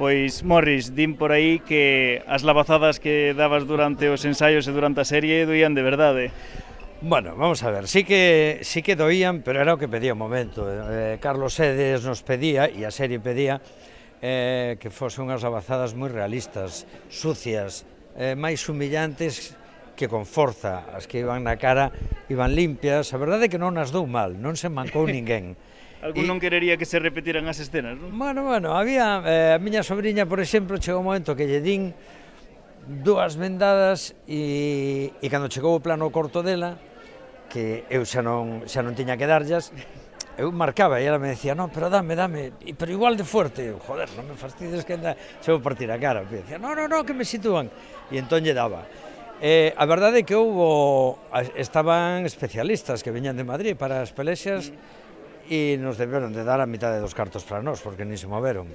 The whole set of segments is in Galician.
Pois, Morris, din por aí que as lavazadas que dabas durante os ensaios e durante a serie doían de verdade. Bueno, vamos a ver, sí que doían, pero era o que pedía o momento. Carlos Sedes nos pedía, e a serie pedía, que fosen unhas lavazadas moi realistas, sucias, máis humillantes que con forza. As que iban na cara iban limpias, a verdade é que non as dou mal, non se mancou ninguén. Algún non querería que se repetiran as escenas, non? Bueno, había, a miña sobriña, por exemplo, chegou un momento que lle din dúas vendadas e cando chegou o plano corto dela, que eu xa non tiña que darllas, eu marcaba e ela me decía, non, pero dame, pero igual de fuerte. Eu, joder, non me fastidies que anda, xa vou partir a cara. E decía, no, que me sitúan. E entón lle daba. A verdade é que estaban especialistas que veñan de Madrid para as pelexas e nos deberon de dar a mitad dos cartos para nós, porque nin se moveron.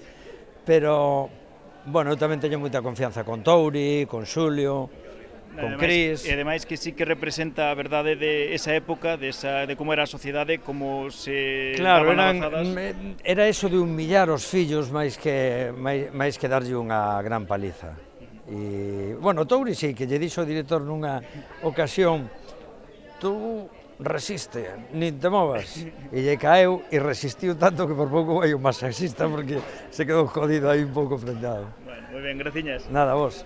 Pero, bueno, eu tamén teño moita confianza con Touri, con Xulio, con Cris. E ademais que sí que representa a verdade de esa época, de como era a sociedade, como se claro, daban lavazadas. Era eso de humillar os fillos máis que darlle unha gran paliza. E, bueno, Touri sí, que lle dixo o director nunha ocasión, tú resiste, nin te movas. E lle caeu e resistiu tanto que por pouco vai o masajista porque se quedou jodido aí un pouco prendado. Bueno, moi ben, graciñas. Nada, vos.